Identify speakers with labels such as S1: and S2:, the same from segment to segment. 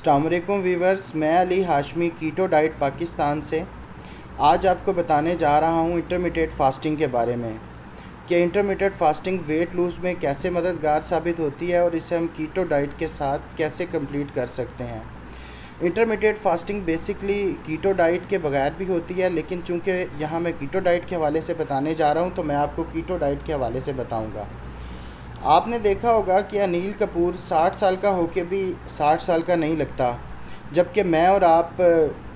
S1: अस्सलाम वालेकुम वीवर्स, मैं अली हाशमी कीटो डाइट पाकिस्तान से आज आपको बताने जा रहा हूँ इंटरमीडिएट फास्टिंग के बारे में कि इंटरमीडिएट फास्टिंग वेट लूज़ में कैसे मददगार साबित होती है और इसे हम कीटो डाइट के साथ कैसे कंप्लीट कर सकते हैं। Intermediate fasting basically keto diet के बगैर भी होती है, लेकिन चूँकि यहाँ मैं कीटो डाइट के हवाले से बताने जा रहा हूँ तो मैं आपको कीटो डाइट के हवाले से बताऊँगा। आपने देखा होगा कि अनिल कपूर 60 साल का होके भी 60 साल का नहीं लगता, जबकि मैं और आप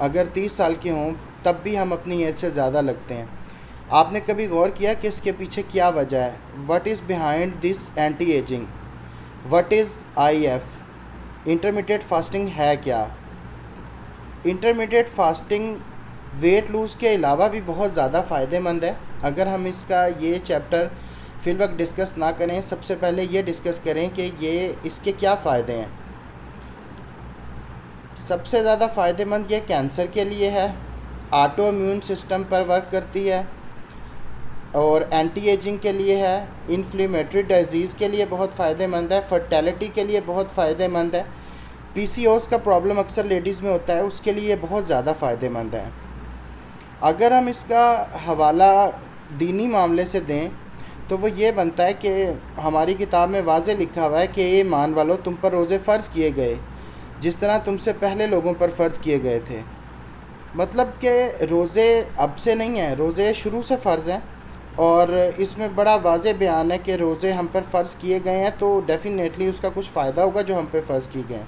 S1: अगर 30 साल के हों तब भी हम अपनी एज से ज़्यादा लगते हैं। आपने कभी गौर किया कि इसके पीछे क्या वजह है? What is behind this anti ageing? What is if? Intermediate fasting है क्या? इंटरमीडिएट फास्टिंग वेट लूज़ के अलावा भी बहुत ज़्यादा फ़ायदेमंद है। अगर हम इसका ये चैप्टर फिल वक्त डिस्कस ना करें, सबसे पहले ये डिस्कस करें कि ये इसके क्या फ़ायदे हैं। सबसे ज़्यादा फ़ायदेमंद ये कैंसर के लिए है, ऑटो इम्यून सिस्टम पर वर्क करती है और एंटी एजिंग के लिए है, इन्फ्लेमेटरी डिजीज़ के लिए बहुत फ़ायदेमंद है, फर्टिलिटी के लिए बहुत फ़ायदेमंद है, पीसीओएस का प्रॉब्लम अक्सर लेडीज़ में होता है उसके लिए बहुत ज़्यादा फ़ायदेमंद है। अगर हम इसका हवाला दीनी मामले से दें तो वो ये बनता है कि हमारी किताब में वाज़े लिखा हुआ है कि ये मान वालो तुम पर रोज़े फ़र्ज़ किए गए जिस तरह तुमसे पहले लोगों पर फ़र्ज़ किए गए थे। मतलब कि रोज़े अब से नहीं हैं, रोज़े शुरू से फ़र्ज़ हैं और इसमें बड़ा वाज़े बयान है कि रोज़े हम पर फ़र्ज़ किए गए हैं तो डेफ़िनेटली उसका कुछ फ़ायदा होगा जो हम पे फ़र्ज़ किए गए हैं।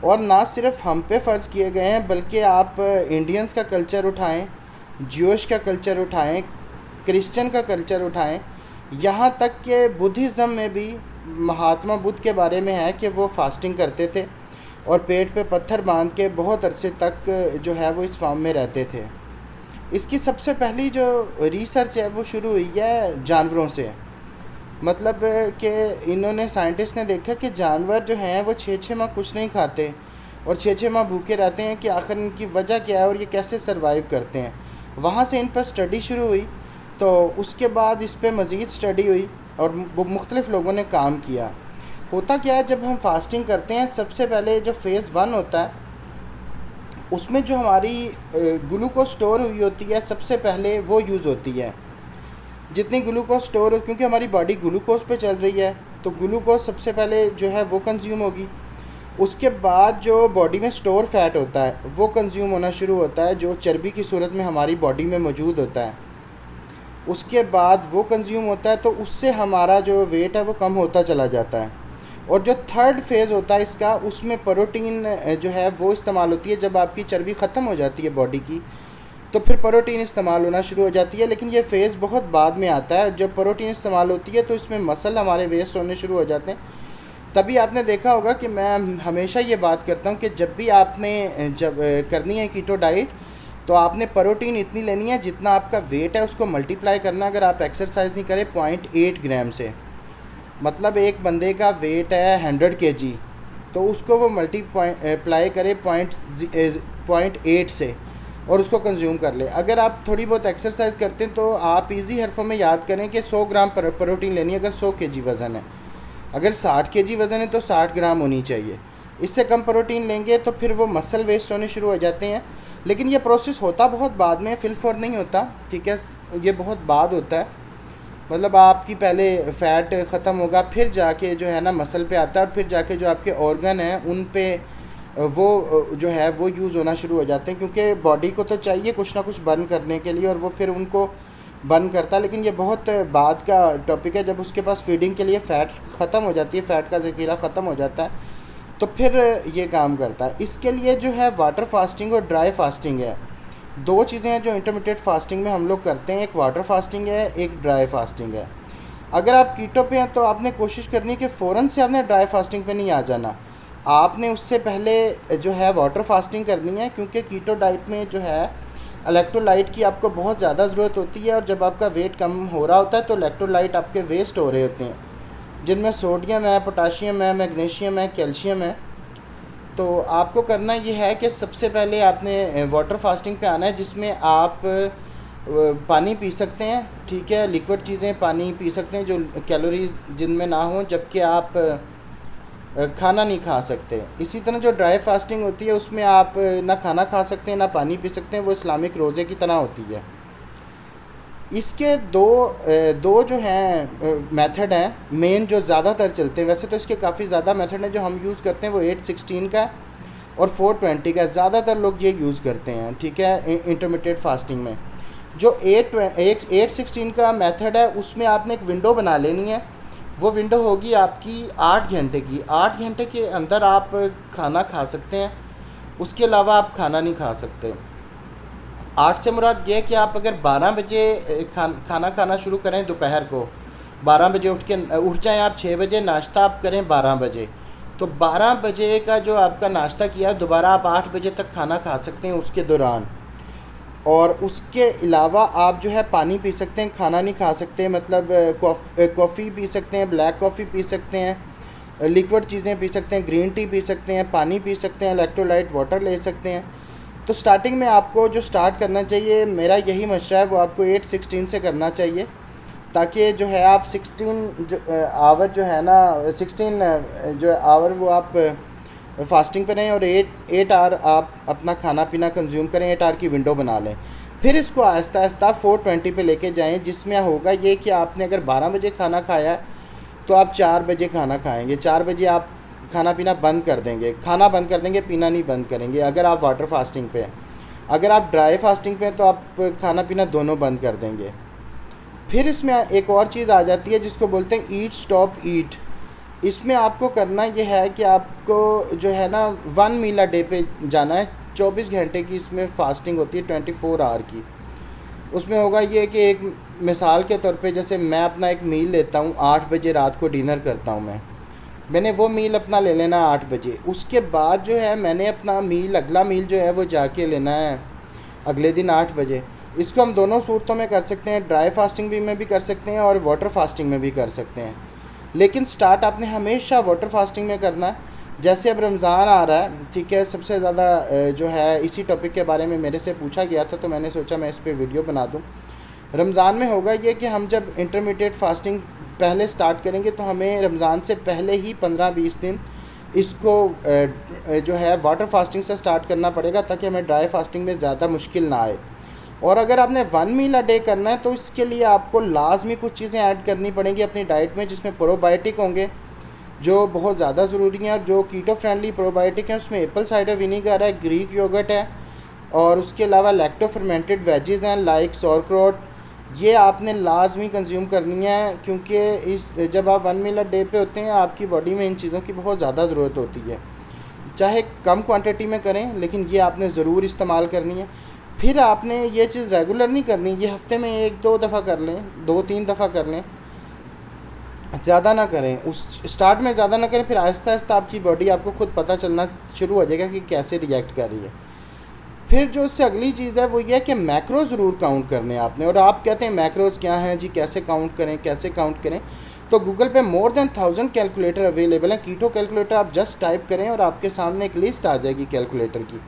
S1: और ना सिर्फ हम पे फ़र्ज़ किए गए हैं बल्कि आप इंडियंस का कल्चर उठाएं, ज्यूइश का कल्चर उठाएं, क्रिश्चियन का कल्चर उठाएं, यहाँ तक कि बुद्धिज़्म में भी महात्मा बुद्ध के बारे में है कि वो फास्टिंग करते थे और पेट पे पत्थर बांध के बहुत अरसे तक जो है वो इस फॉर्म में रहते थे। इसकी सबसे पहली जो रिसर्च है वो शुरू हुई है जानवरों से। मतलब कि इन्होंने साइंटिस्ट ने देखा कि जानवर जो हैं वो 6-6 माह कुछ नहीं खाते और 6-6 माह भूखे रहते हैं कि आखिर इनकी वजह क्या है और ये कैसे सरवाइव करते हैं। वहाँ से इन पर स्टडी शुरू हुई, तो उसके बाद इस पर मज़ीद स्टडी हुई और मुख्तलिफ़ लोगों ने काम किया। होता क्या है, जब हम फास्टिंग करते हैं सबसे पहले जो फ़ेज़ 1 होता है उसमें जो हमारी ग्लूकोज स्टोर हुई होती है सबसे पहले वो यूज़ होती है। जितनी ग्लूकोज स्टोर हो, क्योंकि हमारी बॉडी ग्लूकोज पे चल रही है तो ग्लूकोज सबसे पहले जो है वो कंज्यूम होगी। उसके बाद जो बॉडी में स्टोर फैट होता है वो कंज्यूम होना शुरू होता है, जो चर्बी की सूरत में हमारी बॉडी में मौजूद होता है। उसके बाद वो कंज्यूम होता है तो उससे हमारा जो वेट है वो कम होता चला जाता है। और जो थर्ड फेज़ होता है इसका, उसमें प्रोटीन जो है वो इस्तेमाल होती है। जब आपकी चर्बी ख़त्म हो जाती है बॉडी की तो फिर प्रोटीन इस्तेमाल होना शुरू हो जाती है, लेकिन ये फ़ेज़ बहुत बाद में आता है। जब प्रोटीन इस्तेमाल होती है तो इसमें मसल हमारे वेस्ट होने शुरू हो जाते हैं। तभी आपने देखा होगा कि मैं हमेशा ये बात करता हूँ कि जब भी आपने जब करनी है कीटो डाइट तो आपने प्रोटीन इतनी लेनी है जितना आपका वेट है उसको मल्टीप्लाई करना। अगर आप एक्सरसाइज नहीं करें 0.8 ग्राम से, मतलब एक बंदे का वेट है 100 kg, तो उसको वो मल्टीप्लाई करे 0.8 से और उसको कंज्यूम कर ले। अगर आप थोड़ी बहुत एक्सरसाइज करते हैं तो आप इजी हरफों में याद करें कि 100 ग्राम प्रोटीन लेनी है अगर 100 kg वज़न है। अगर 60 kg वज़न है तो 60 ग्राम होनी चाहिए। इससे कम प्रोटीन लेंगे तो फिर वो मसल वेस्ट होने शुरू हो जाते हैं। लेकिन ये प्रोसेस होता बहुत बाद में, फिल फॉर नहीं होता, ठीक है, ये बहुत बाद होता है। मतलब आपकी पहले फ़ैट ख़त्म होगा फिर जाके जो है ना मसल पे आता है और फिर जाके जो आपके ऑर्गन हैं उन पे वो जो है वो यूज़ होना शुरू हो जाते हैं, क्योंकि बॉडी को तो चाहिए कुछ ना कुछ बर्न करने के लिए और वो फिर उनको बर्न करता है। लेकिन ये बहुत बाद का टॉपिक है। जब उसके पास फीडिंग के लिए फ़ैट ख़त्म हो जाती है, फ़ैट का ज़ख़ीरा ख़त्म हो जाता है, तो फिर ये काम करता है। इसके लिए जो है वाटर फास्टिंग और ड्राई फास्टिंग है, दो चीज़ें हैं जो इंटरमीडिएट फास्टिंग में हम लोग करते हैं। एक वाटर फास्टिंग है, एक ड्राई फास्टिंग है। अगर आप कीटो पे हैं तो आपने कोशिश करनी है कि फ़ौरन से आपने ड्राई फास्टिंग पे नहीं आ जाना। आपने उससे पहले जो है वाटर फास्टिंग करनी है, क्योंकि कीटो डाइट में जो है इलेक्ट्रोलाइट की आपको बहुत ज़्यादा ज़रूरत होती है और जब आपका वेट कम हो रहा होता है तो इलेक्ट्रोलाइट आपके वेस्ट हो रहे होते हैं, जिनमें सोडियम है, पोटाशियम है, मैग्नीशियम है, कैल्शियम है। तो आपको करना ये है कि सबसे पहले आपने वाटर फास्टिंग पे आना है, जिसमें आप पानी पी सकते हैं, ठीक है, लिक्विड चीज़ें पानी पी सकते हैं जो कैलोरीज जिनमें ना हो, जबकि आप खाना नहीं खा सकते। इसी तरह जो ड्राई फास्टिंग होती है उसमें आप ना खाना खा सकते हैं ना पानी पी सकते हैं, वो इस्लामिक रोज़े की तरह होती है। इसके दो जो हैं मेथड हैं मेन जो ज़्यादातर चलते हैं, वैसे तो इसके काफ़ी ज़्यादा मेथड हैं, जो हम यूज़ करते हैं वो 8-16 का और 4-20 का ज़्यादातर लोग ये यूज़ करते हैं, ठीक है, इंटरमीडिएट फास्टिंग में। जो 8-16 का मेथड है उसमें आपने एक विंडो बना लेनी है। वो विंडो होगी आपकी 8 घंटे की। 8 घंटे के अंदर आप खाना खा सकते हैं, उसके अलावा आप खाना नहीं खा सकते। 8 से मुराद ये है कि आप अगर 12 बजे खाना खाना शुरू करें दोपहर को, 12 बजे उठ जाएं आप, 6 बजे नाश्ता आप करें 12 बजे, तो 12 बजे का जो आपका नाश्ता किया दोबारा आप 8 बजे तक खाना खा सकते हैं उसके दौरान। और उसके अलावा आप जो है पानी पी सकते हैं, खाना नहीं खा सकते। मतलब कॉफ़ी पी सकते हैं, ब्लैक कॉफ़ी पी सकते हैं, लिक्विड चीज़ें पी सकते हैं, ग्रीन टी पी सकते हैं, पानी पी सकते हैं, इलेक्ट्रोलाइट वाटर ले सकते हैं। तो स्टार्टिंग में आपको जो स्टार्ट करना चाहिए, मेरा यही मशवरा है, वो आपको 8-16 से करना चाहिए, ताकि जो है आप 16 आवर जो है ना 16 जो आवर वो आप फास्टिंग पे रहें और 8 आवर आप अपना खाना पीना कंज्यूम करें, 8 आवर की विंडो बना लें। फिर इसको आहिस्ता आहिस्ता 420 पे लेके जाएं, जिसमें होगा ये कि आपने अगर 12 बजे खाना खाया है तो आप 4 बजे खाना खाएंगे, 4 बजे आप खाना पीना बंद कर देंगे, खाना बंद कर देंगे, पीना नहीं बंद करेंगे अगर आप वाटर फास्टिंग पे हैं। अगर आप ड्राई फास्टिंग पे हैं तो आप खाना पीना दोनों बंद कर देंगे। फिर इसमें एक और चीज़ आ जाती है जिसको बोलते हैं ईट स्टॉप ईट। इसमें आपको करना ये है कि आपको जो है ना 1 मील अ डे पे जाना है। 24 घंटे की इसमें फास्टिंग होती है, 24 आवर की। उसमें होगा ये कि एक मिसाल के तौर पे जैसे मैं अपना एक मील लेता हूँ, 8 बजे रात को डिनर करता हूँ मैंने वो मील अपना ले लेना 8 बजे। उसके बाद जो है मैंने अपना मील, अगला मील जो है वो जाके लेना है अगले दिन 8 बजे। इसको हम दोनों सूरतों में कर सकते हैं, ड्राई फास्टिंग भी में भी कर सकते हैं और वाटर फास्टिंग में भी कर सकते हैं। लेकिन स्टार्ट आपने हमेशा वाटर फास्टिंग में करना है। जैसे अब रमज़ान आ रहा है, ठीक है, सबसे ज़्यादा जो है इसी टॉपिक के बारे में मेरे से पूछा गया था, तो मैंने सोचा मैं इस पर वीडियो बना दूँ। रमज़ान में होगा ये कि हम जब इंटरमीडिएट फास्टिंग पहले स्टार्ट करेंगे तो हमें रमज़ान से पहले ही 15-20 दिन इसको जो है वाटर फास्टिंग से स्टार्ट करना पड़ेगा, ताकि हमें ड्राई फास्टिंग में ज़्यादा मुश्किल ना आए। और अगर आपने 1 मील अ डे करना है तो इसके लिए आपको लाजमी कुछ चीज़ें ऐड करनी पड़ेंगी अपनी डाइट में, जिसमें प्रोबायोटिक होंगे जो बहुत ज़्यादा ज़रूरी हैं, और जो कीटो फ्रेंडली प्रोबायोटिक हैं उसमें एप्पल साइडर विनीगर है, ग्रीक योगर्ट है, और उसके अलावा लैक्टो फर्मेंटेड वेजेस हैं लाइक सौरक्रोट। ये आपने लाजमी कंज्यूम करनी है, क्योंकि इस जब आप 1 मील अ डे पे होते हैं आपकी बॉडी में इन चीज़ों की बहुत ज़्यादा ज़रूरत होती है। चाहे कम क्वांटिटी में करें, लेकिन ये आपने ज़रूर इस्तेमाल करनी है। फिर आपने ये चीज़ रेगुलर नहीं करनी, ये हफ्ते में 1-2 दफ़ा कर लें, 2-3 दफ़ा कर लें, ज़्यादा ना करें। उस स्टार्ट में ज़्यादा ना करें, फिर आहिस्ता आहिस्ता आपकी बॉडी आपको खुद पता चलना शुरू हो जाएगा कि कैसे रिएक्ट कर रही है। फिर जो इससे अगली चीज़ है वो ये है कि मैक्रो ज़रूर काउंट करने हैं आपने। और आप कहते हैं मैक्रोज़ क्या हैं जी, कैसे काउंट करें, कैसे काउंट करें? तो गूगल पे मोर देन 1000 कैलकुलेटर अवेलेबल है। कीटो कैलकुलेटर आप जस्ट टाइप करें और आपके सामने एक लिस्ट आ जाएगी कैलकुलेटर की,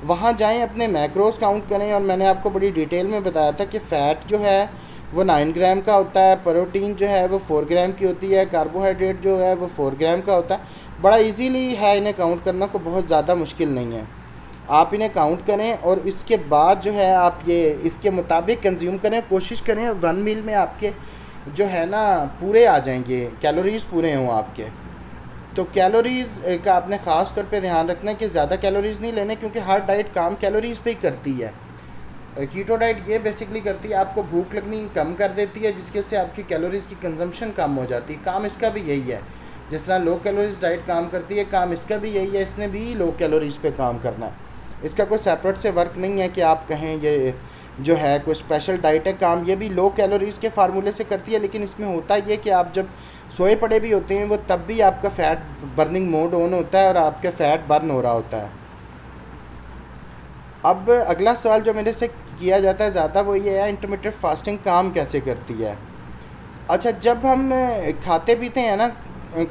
S1: वहाँ जाएं, अपने मैक्रोज़ काउंट करें। और मैंने आपको बड़ी डिटेल में बताया था कि फ़ैट जो है वो 9 ग्राम का होता है, प्रोटीन जो है वो 4 ग्राम की होती है, कार्बोहाइड्रेट जो है वो 4 ग्राम का होता है। बड़ा इजीली है इन्हें काउंट करना, को बहुत ज़्यादा मुश्किल नहीं है। आप इन्हें काउंट करें और इसके बाद जो है आप ये इसके मुताबिक कंज्यूम करें। कोशिश करें 1 मील में आपके जो है ना पूरे आ जाएंगे, कैलोरीज़ पूरे हों आपके। तो कैलोरीज़ का आपने ख़ास तौर पे ध्यान रखना है कि ज़्यादा कैलोरीज़ नहीं लेने, क्योंकि हर डाइट काम कैलोरीज़ पे ही करती है। कीटो डाइट ये बेसिकली करती है, आपको भूख लगनी कम कर देती है, जिसके से आपकी कैलोरीज़ की कंजम्पशन कम हो जाती है। काम इसका भी यही है, जिस तरह लो कैलोरीज डाइट काम करती है, काम इसका भी यही है। इसने भी लो कैलोरीज़ पे काम करना है, इसका कोई सेपरेट से वर्क नहीं है कि आप कहें ये जो है कोई स्पेशल डाइट है। काम ये भी लो कैलोरीज़ के फार्मूले से करती है, लेकिन इसमें होता ये कि आप जब सोए पड़े भी होते हैं वो तब भी आपका फ़ैट बर्निंग मोड ऑन होता है और आपका फ़ैट बर्न हो रहा होता है। अब अगला सवाल जो मेरे से किया जाता है ज़्यादा वो ये है, इंटरमिटेंट फास्टिंग काम कैसे करती है? अच्छा, जब हम खाते पीते हैं ना,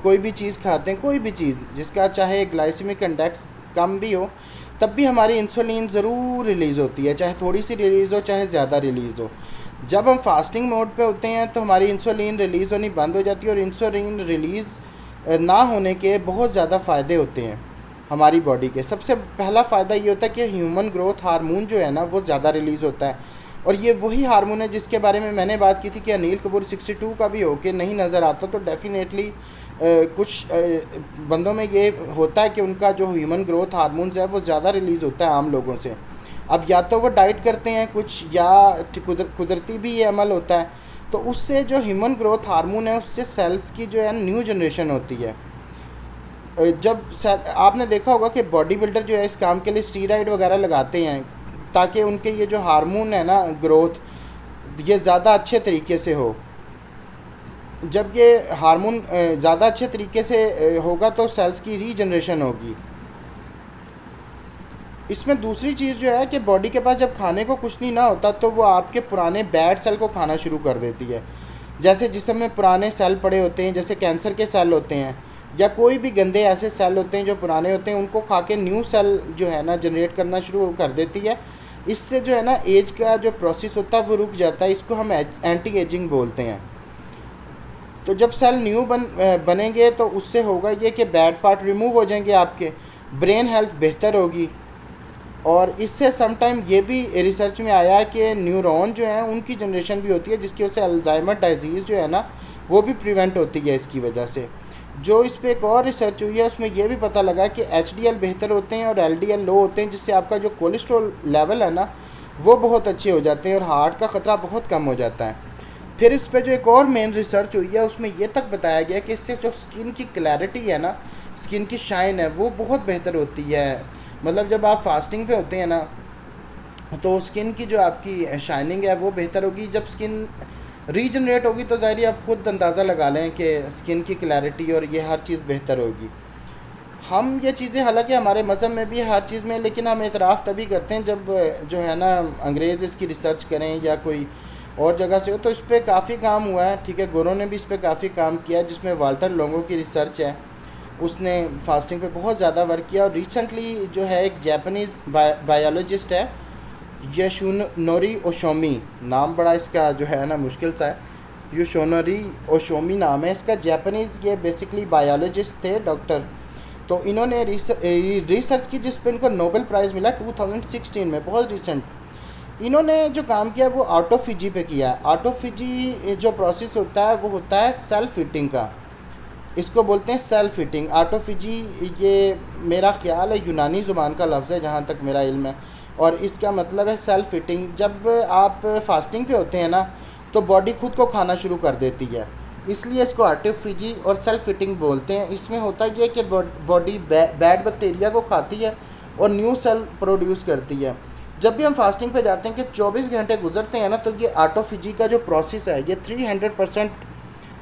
S1: कोई भी चीज़ खाते हैं, कोई भी चीज़ जिसका चाहे ग्लाइसेमिक इंडेक्स कम भी हो, तब भी हमारी इंसुलिन ज़रूर रिलीज़ होती है, चाहे थोड़ी सी रिलीज़ हो चाहे ज़्यादा रिलीज़ हो। जब हम फास्टिंग मोड पे होते हैं तो हमारी इंसुलिन रिलीज़ होनी बंद हो जाती है, और इंसुलिन रिलीज़ ना होने के बहुत ज़्यादा फ़ायदे होते हैं हमारी बॉडी के। सबसे पहला फ़ायदा ये होता है कि ह्यूमन ग्रोथ हार्मोन जो है ना वो ज़्यादा रिलीज़ होता है, और ये वही हार्मोन है जिसके बारे में मैंने बात की थी कि अनिल कपूर 62 का भी होके नहीं नज़र आता, तो डेफिनेटली कुछ बंदों में ये होता है कि उनका जो ह्यूमन ग्रोथ हार्मोन्स है वो ज़्यादा रिलीज़ होता है आम लोगों से। अब या तो वो डाइट करते हैं कुछ, या कुदरती भी ये अमल होता है, तो उससे जो ह्यूमन ग्रोथ हार्मोन है उससे सेल्स की जो है न्यू जनरेशन होती है। जब आपने देखा होगा कि बॉडी बिल्डर जो है इस काम के लिए स्टीरॉयड वगैरह लगाते हैं ताकि उनके ये जो हार्मोन है ना ग्रोथ, ये ज़्यादा अच्छे तरीके से हो। जब ये हार्मोन ज़्यादा अच्छे तरीके से होगा तो सेल्स की रीजनरेशन होगी। इसमें दूसरी चीज़ जो है कि बॉडी के पास जब खाने को कुछ नहीं ना होता तो वो आपके पुराने बैड सेल को खाना शुरू कर देती है। जैसे जिस्म में पुराने सेल पड़े होते हैं, जैसे कैंसर के सेल होते हैं, या कोई भी गंदे ऐसे सेल होते हैं जो पुराने होते हैं, उनको खा के न्यू सेल जो है ना जनरेट करना शुरू कर देती है। इससे जो है ना एज का जो प्रोसेस होता है वो रुक जाता है। इसको हम एंटी एजिंग बोलते हैं। तो जब सेल न्यू बनेंगे तो उससे होगा ये कि बैड पार्ट रिमूव हो जाएंगे, आपके ब्रेन हेल्थ बेहतर होगी। और इससे समटाइम ये भी रिसर्च में आया है कि न्यूरॉन जो है उनकी जनरेशन भी होती है, जिसकी वजह से अल्जाइमर डिजीज़ जो है ना वो भी प्रिवेंट होती है इसकी वजह से। जो इस पर एक और रिसर्च हुई है उसमें यह भी पता लगा कि HDL बेहतर होते हैं और LDL लो होते हैं, जिससे आपका जो कोलेस्ट्रॉल लेवल है ना वो बहुत अच्छे हो जाते हैं और हार्ट का ख़तरा बहुत कम हो जाता है। फिर इस पर जो एक और मेन रिसर्च हुई है उसमें यह तक बताया गया कि इससे जो स्किन की क्लैरिटी है ना, स्किन की शाइन है वो बहुत बेहतर होती है। मतलब जब आप फास्टिंग पे होते हैं ना तो स्किन की जो आपकी शाइनिंग है वो बेहतर होगी। जब स्किन रीजनरेट होगी तो ज़ाहिर आप खुद अंदाज़ा लगा लें कि स्किन की क्लैरिटी और ये हर चीज़ बेहतर होगी। हम ये चीज़ें हालांकि हमारे मज़हब में भी हर चीज़ में, लेकिन हम एतराफ़ तभी करते हैं जब जो है ना अंग्रेज़ इसकी रिसर्च करें या कोई और जगह से हो। तो इस पर काफ़ी काम हुआ है, ठीक है, गोरों ने भी इस पर काफ़ी काम किया, जिसमें वाल्टर लोंगो की रिसर्च है, उसने फास्टिंग पे बहुत ज़्यादा वर्क किया। और रिसेंटली जो है एक जापानीज़ बायोलॉजिस्ट है योशुनोरी ओशोमी, नाम बड़ा इसका जो है ना मुश्किल सा है, योशुनोरी ओशोमी नाम है इसका, जापानीज़ ये बेसिकली बायोलॉजिस्ट थे, डॉक्टर। तो इन्होंने रिसर्च की जिस पर इनको नोबेल प्राइज़ मिला 2016 में, बहुत रिसेंट। इन्होंने जो काम किया वो ऑटोफिजी पे किया है। ऑटोफिजी जो प्रोसेस होता है वो होता है सेल्फ हीटिंग का, इसको बोलते हैं सेल्फ हीटिंग। ऑटोफिजी ये मेरा ख्याल है यूनानी ज़ुबान का लफ्ज़ है जहाँ तक मेरा इल्म है, और इसका मतलब है सेल्फ हीटिंग। जब आप फास्टिंग पे होते हैं ना तो बॉडी खुद को खाना शुरू कर देती है, इसलिए इसको ऑटोफिजी और सेल्फ हीटिंग बोलते हैं। इसमें होता ये कि बॉडी बैड बैक्टीरिया को खाती है और न्यू सेल प्रोड्यूस करती है। जब भी हम फास्टिंग पे जाते हैं कि 24 घंटे गुजरते हैं ना तो ये ऑटोफिजी का जो प्रोसेस है ये 300%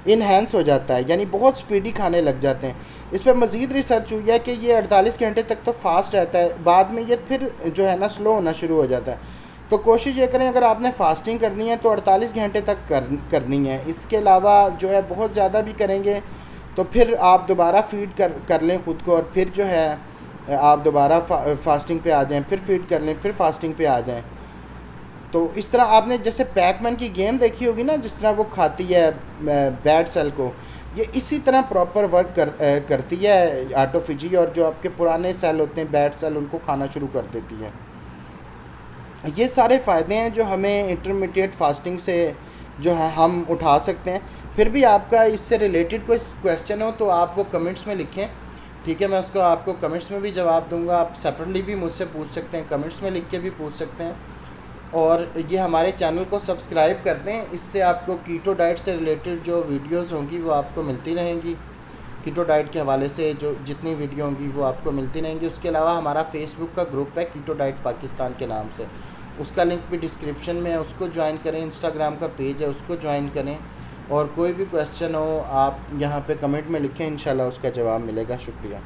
S1: इन्हेंस हो जाता है, यानी बहुत स्पीडी खाने लग जाते हैं। इस पर मज़ीद रिसर्च हुई है कि ये 48 घंटे तक तो फास्ट रहता है, बाद में ये फिर जो है ना स्लो होना शुरू हो जाता है। तो कोशिश ये करें अगर आपने फास्टिंग करनी है तो 48 घंटे तक करनी है। इसके अलावा जो है बहुत ज़्यादा भी करेंगे तो फिर आप दोबारा फीड कर लें ख़ुद को, और फिर जो है आप दोबारा फास्टिंग पे आ जाएं, फिर फीड कर लें, फिर फास्टिंग पे आ जाएं। तो इस तरह आपने जैसे पैकमैन की गेम देखी होगी ना, जिस तरह वो खाती है बैड सेल को, ये इसी तरह प्रॉपर वर्क करती है ऑटोफिजी, और जो आपके पुराने सेल होते हैं बैड सेल उनको खाना शुरू कर देती है। ये सारे फ़ायदे हैं जो हमें इंटरमीडिएट फास्टिंग से जो है हम उठा सकते हैं। फिर भी आपका इससे रिलेटेड कोई क्वेश्चन हो तो आप वो कमेंट्स में लिखें, ठीक है, मैं उसको आपको कमेंट्स में भी जवाब दूंगा। आप सेपरेटली भी मुझसे पूछ सकते हैं, कमेंट्स में लिख के भी पूछ सकते हैं। और ये हमारे चैनल को सब्सक्राइब कर दें, इससे आपको कीटो डाइट से रिलेटेड जो वीडियोस होंगी वो आपको मिलती रहेंगी। कीटो डाइट के हवाले से जो जितनी वीडियो होंगी वो आपको मिलती रहेंगी। उसके अलावा हमारा फेसबुक का ग्रुप है कीटो डाइट पाकिस्तान के नाम से, उसका लिंक भी डिस्क्रिप्शन में है, उसको ज्वाइन करें। इंस्टाग्राम का पेज है उसको ज्वाइन करें। और कोई भी क्वेश्चन हो आप यहाँ पे कमेंट में लिखें, इंशाल्लाह उसका जवाब मिलेगा। शुक्रिया।